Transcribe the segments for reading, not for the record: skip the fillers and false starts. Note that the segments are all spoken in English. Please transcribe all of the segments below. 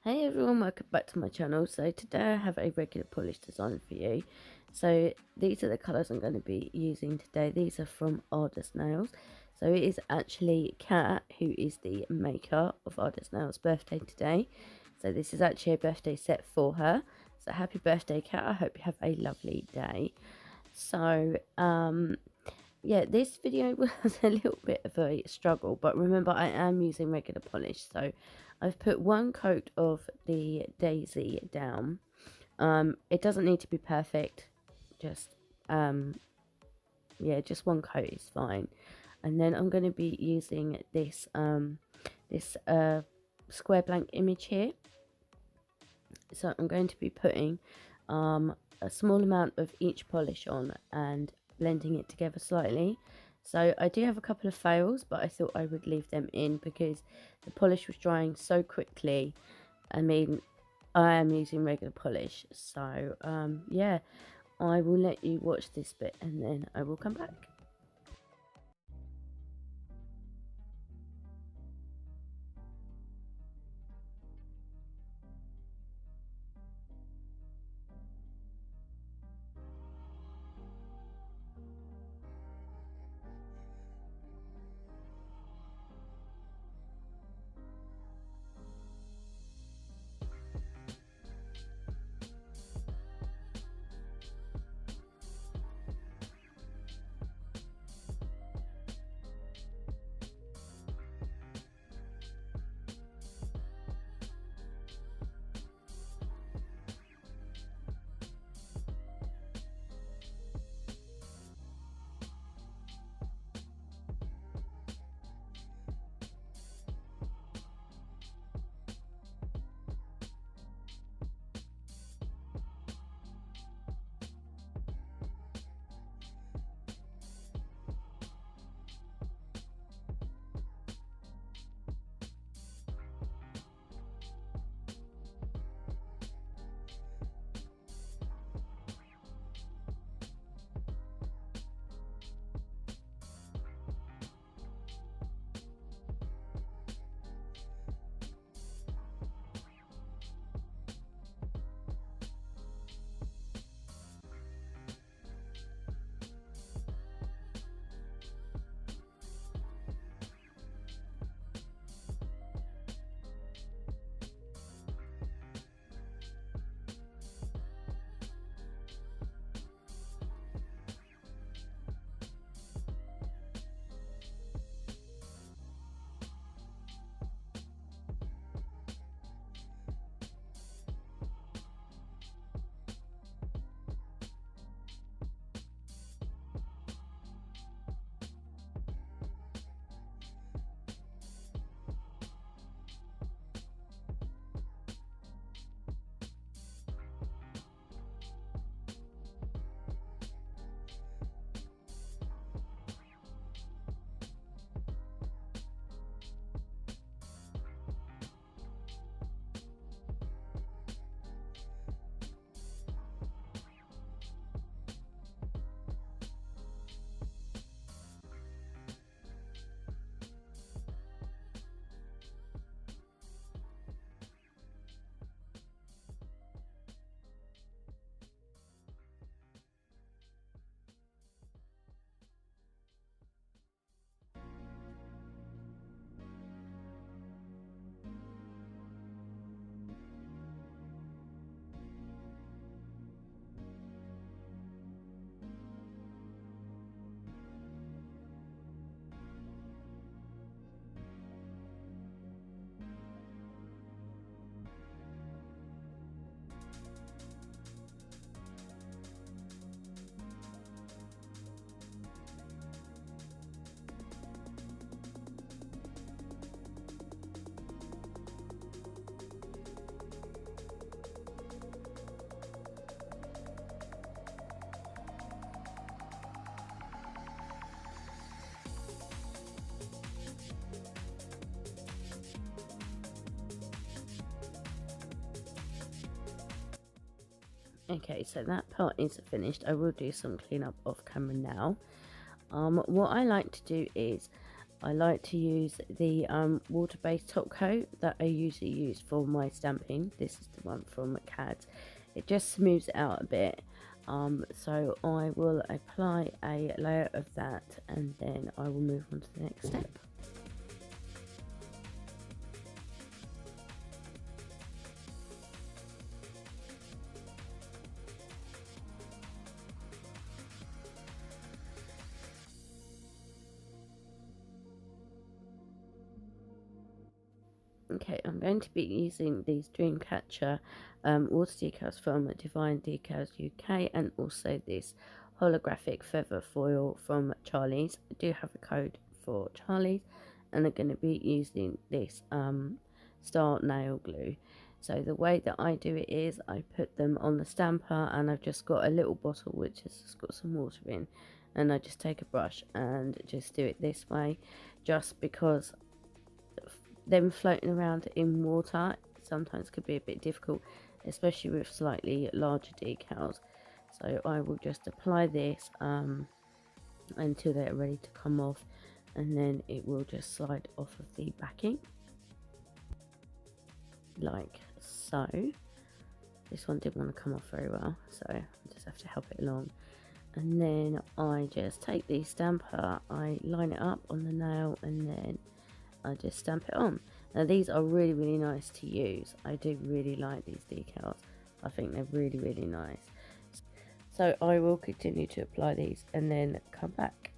Hey everyone, welcome back to my channel. So today I have a regular polish design for you. So these are the colours I'm going to be using today. These are from Ardasnails. So it is actually Kat, who is the maker of Ardasnails' birthday today. So this is actually a birthday set for her. So happy birthday, Kat. I hope you have a lovely day. So yeah, this video was a little bit of a struggle, but remember I am using regular polish, so I've put one coat of the daisy down. It doesn't need to be perfect, just yeah, just one coat is fine. And then I'm going to be using this square blank image here. So I'm going to be putting a small amount of each polish on and blending it together slightly. So I do have a couple of fails, but I thought I would leave them in because the polish was drying so quickly. I mean, I am using regular polish, so yeah, I will let you watch this bit and then I will come back. Okay, so that part is finished. I will do some cleanup off camera now. What I like to do is I like to use the water-based top coat that I usually use for my stamping. This is the one from CAD. It just smooths it out a bit. So I will apply a layer of that, and then I will move on to the next step. Okay, I'm going to be using these Dreamcatcher water decals from Divine Decals UK, and also this holographic feather foil from Charlie's. I do have a code for Charlie's, and I'm going to be using this star nail glue. So the way that I do it is I put them on the stamper, and I've just got a little bottle which has just got some water in, and I just take a brush and just do it this way, just because them floating around in water sometimes could be a bit difficult, especially with slightly larger decals. So I will just apply this until they're ready to come off, and then it will just slide off of the backing like so. This one didn't want to come off very well, so I just have to help it along. And then I just take the stamper, I line it up on the nail, and then I just stamp it on. Now these are really nice to use. I do really like these decals. I think they're really nice. So I will continue to apply these and then come back.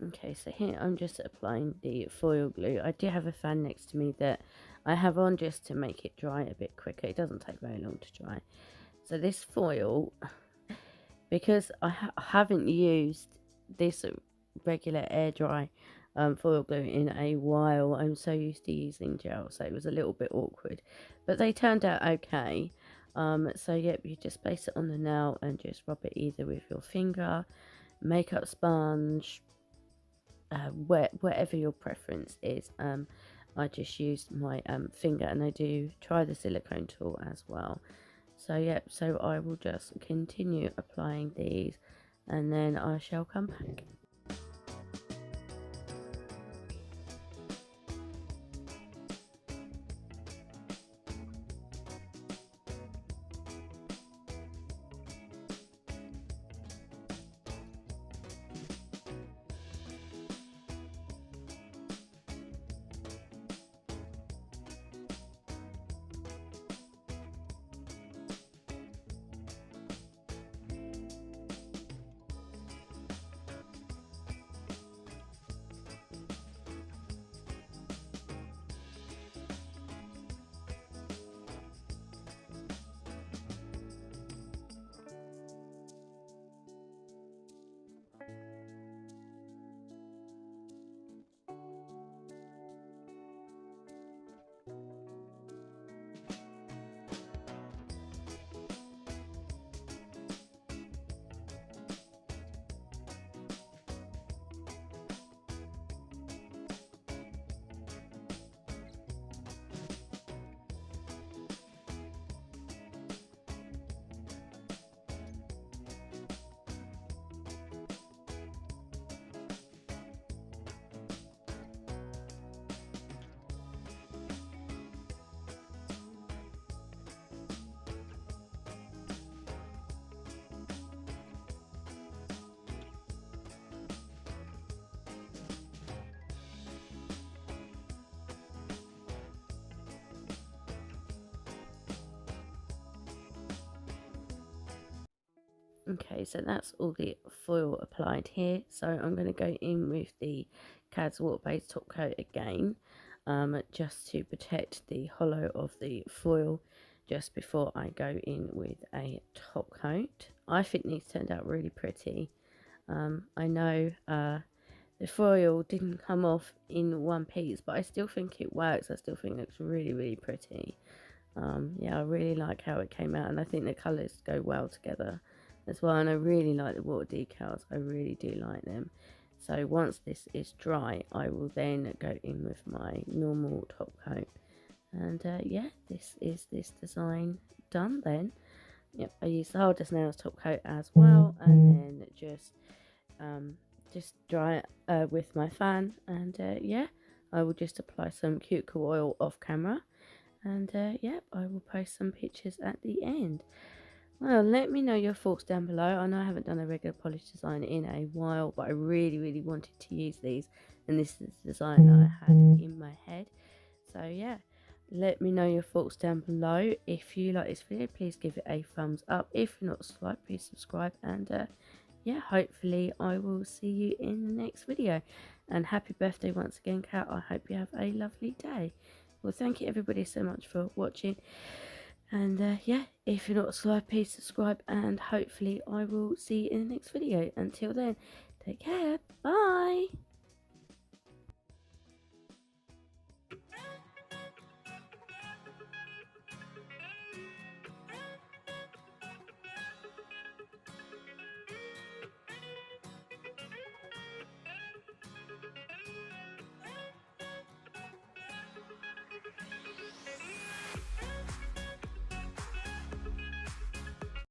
Okay, so here I'm just applying the foil glue. I do have a fan next to me that I have on just to make it dry a bit quicker. It doesn't take very long to dry. So this foil, because I haven't used this regular air dry foil glue in a while, I'm so used to using gel, so it was a little bit awkward, but they turned out okay. So yep, you just place it on the nail and just rub it either with your finger, makeup sponge, whatever your preference is. I just used my finger, and I do try the silicone tool as well. So yep, so I will just continue applying these, and then I shall come back. Okay, so that's all the foil applied here. So I'm going to go in with the CAD's water-based top coat again, just to protect the hollow of the foil just before I go in with a top coat. I think these turned out really pretty. I know the foil didn't come off in one piece, but I still think it works. I still think it looks really, really pretty. Yeah, I really like how it came out, and I think the colours go well together as well. And I really like the water decals. I really do like them. So once this is dry, I will then go in with my normal top coat. And yeah, this is this design done then. Yep, I use the Ardasnails top coat as well, and then just dry it with my fan. And yeah, I will just apply some cuticle oil off camera. And yeah, I will post some pictures at the end. Well, let me know your thoughts down below. I know I haven't done a regular polish design in a while, but I really, really wanted to use these. And this is the design that I had in my head. So yeah, let me know your thoughts down below. If you like this video, please give it a thumbs up. If you're not subscribed, please subscribe. And yeah, hopefully I will see you in the next video. And happy birthday once again, Kat. I hope you have a lovely day. Well, thank you everybody so much for watching. And yeah, if you're not subscribed, please subscribe. And hopefully I will see you in the next video. Until then, take care. Bye.